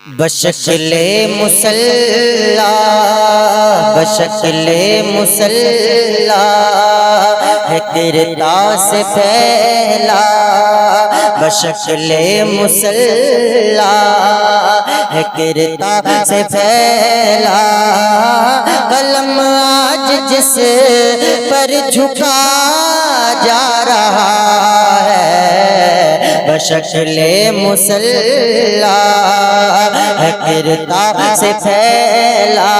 بشکل مصلی بشکل مصلی ہے کرتا سے پھیلا، بشکل مصلی ہے کرتا سے پھیلا، قلم آج جس پر جھکا جا رہا ہے، بشکل مصلی ہے کرتا سے پھیلا،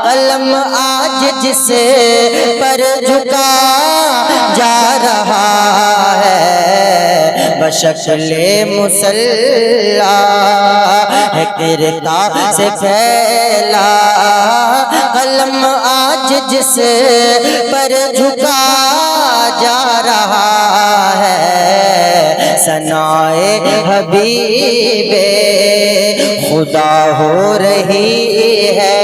قلم آج جس پر جھکا جا رہا ہے، بشکل مصلی ہے کرتا سے پھیلا، قلم آج جس پر جھکا جا رہا ہے، ثنائے حبیب خدا ہو رہی ہے،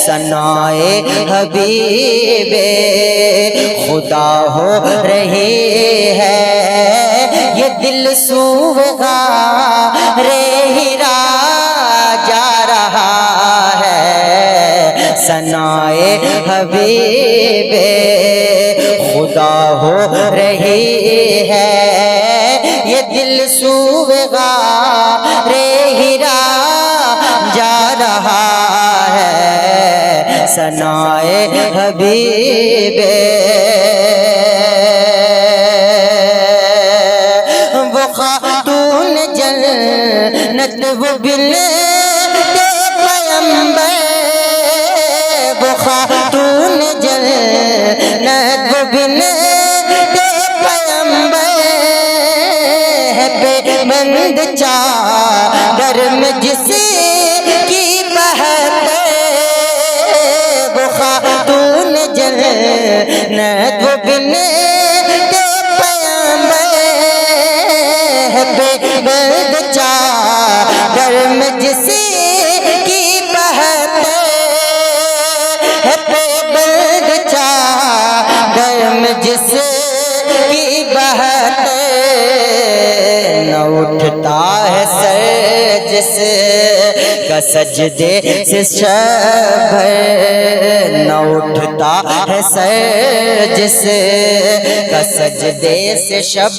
ثنائے حبیب خدا ہو رہی ہے، یہ دل سوغا ہیرا جا رہا ہے، ثنائے حبیب خدا ہو رہی ہے، یہ دل سوغا ہیرا جا رہا ہے، ثنائے حبیب وہ خاتون جنت وہ بنت پیغمبر، وہ خاتون جنت وہ بنت پیغمبر ہے، بے بند چادر میں جس کی بہت، وہ خاتون جنت وہ بنت پیغمبر ہے، بے بند چادر میں جس کی بہت ہے، بے بند چادر میں جس کی بہت، نہ اٹھتا ہے سر جس کا سجدے سے شب، نہ اٹھتا ہے سر جس کا سجدے سے شب،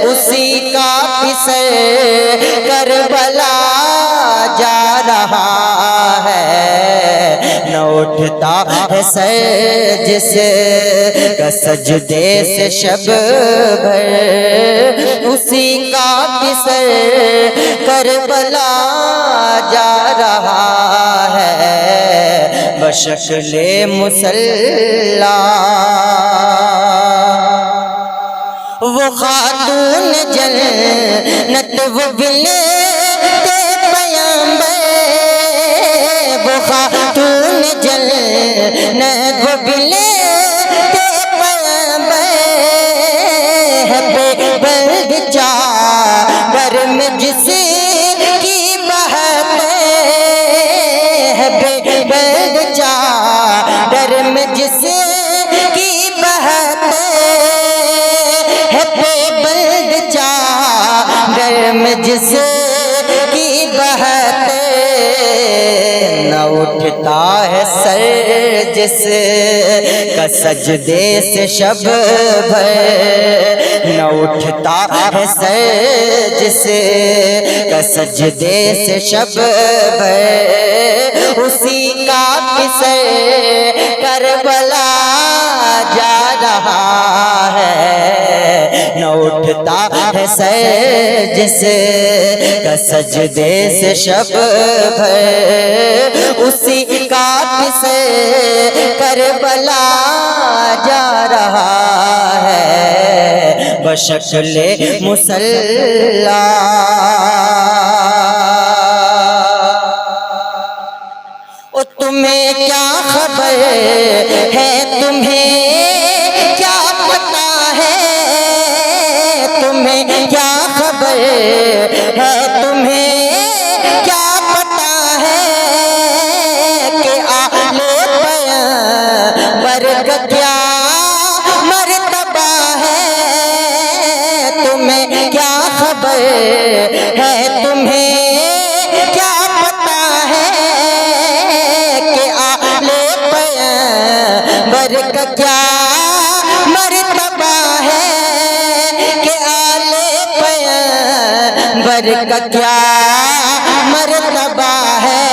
اسی کا پسر کربلا جا رہا ہے، نہ اٹھتا ہے سر جس کا سجدے سے شب، اسی کا پسر کربلا جا رہا ہے، بشکل مصلی وہ خاتون جنت وہ بنت پیغمبر، وہ خاتون جنت وہ بنت پیغمبر ہے، بے بند چادر میں جس کی بہت ہے، بے بند چادر میں جس کی بہت ہے، بے بند چادر میں جس کی بہت، نہ اٹھتا ہے سر جس کا سجدے سے شب بھر، نہ اٹھتا ہے سر جس کا سجدے سے شب بھر، اسی کا پسر کربلا جا رہا ہے، نہ اٹھتا ہے سر جس کا سجدے سے شب بھر، اسی کا پسر کربلا جا رہا ہے، بشکل مصلی او تمہیں کیا خبر ہے، تمہیں کیا پتا ہے، تمہیں کیا خبر ہے، تمہیں کیا پتا ہے کہ آل پیغمبر کا کیا مرتبہ ہے، تمہیں کیا خبر ہے، کا کیا مرتبہ ہے کہ آل پیغمبر کا کیا مرتبہ ہے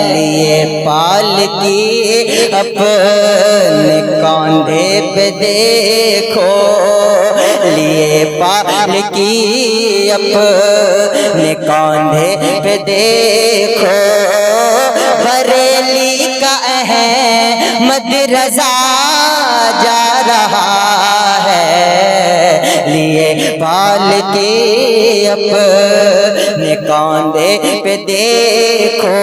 لیے پالکی اپنے کاندھے پہ دیکھو لیے پالکی اپنے کاندھے پہ دیکھو بریلی کا احمد رضا جا رہا ہے لیے پالکی اپنے کاندھے پہ دیکھو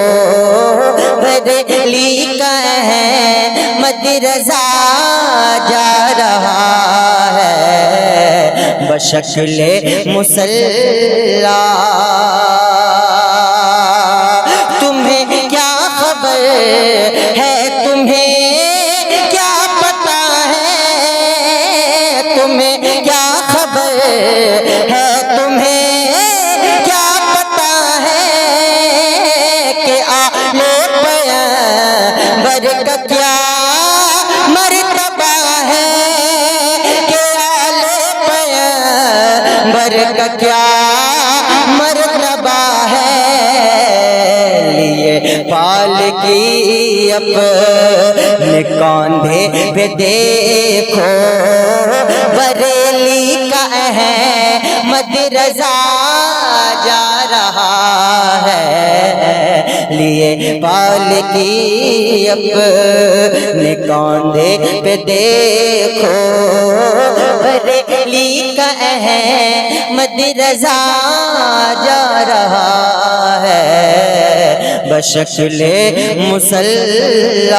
بریلی کا احمد رضا جا رہا ہے بشکل مصلی تمہیں کیا خبر ہے تمہیں کیا پتا ہے تمہیں کیا خبر ہے تمہیں کیا پتا ہے کہ آل پیغمبر کا کیا مرتبہ ہے کہ آل پیغمبر کا کیا مرتبہ ہے لیے پالکی اپنے کاندھے پہ دیکھو بریلی کا احمد رضا جا رہا ہے لیے پالکی اپنے کاندھے پہ دیکھو بریلی کا احمد رضا جا رہا ہے بشکل مصلی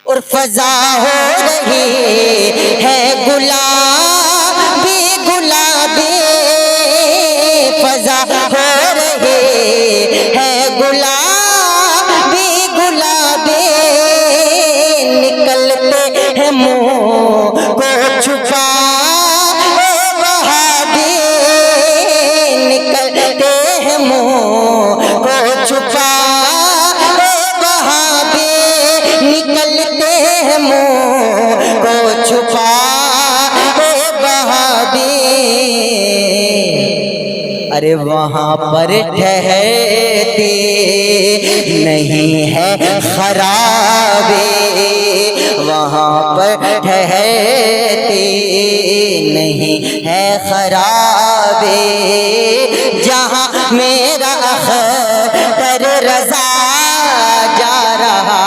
اور فضا ہو رہی ہے گلابی گلابی فضا ہو رہی ہے گلابی گلابی نکلتے ہیں منہ کو چھپا نکلتے ہیں منہ کو چھپا وہابی نکلتے ہیں منہ کو چھپا وہابی ارے وہاں پر ٹھہرتی نہیں ہے خرابی وہاں پر ٹھہرتی نہیں ہے خرابی جہاں میرا اختر رضا جا رہا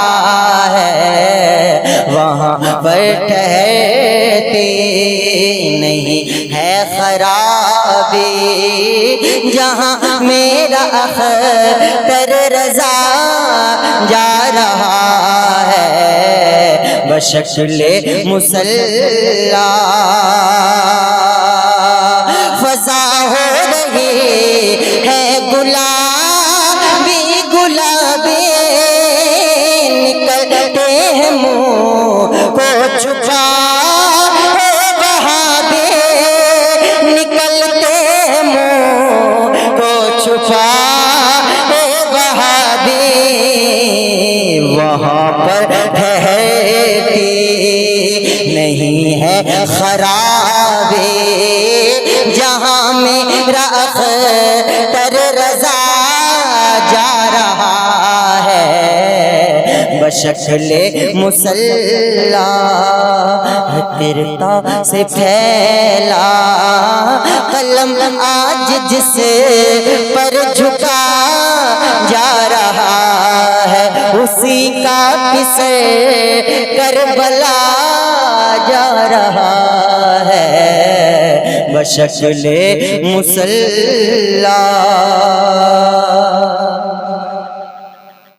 ہے وہاں پر ٹھہرتی نہیں ہے خرابی جہاں میرا اختر رضا جا رہا ہے بشکل مصلی فضا ہو رہی ہے گلابی گلابی نکلتے ہیں منہ کو چھپا وہابی نکلتے ہیں منہ کو چھپا وہابی وہاں پر ٹھہرتی نہیں ہے خرابی جہاں میرا اختر رضا جا رہا ہے بشکل مصلی ترتا سے پھیلا قلم آج جس پر جھکا جا رہا ہے اسی کا پسر کربلا جا رہا ہے بشکل مصلی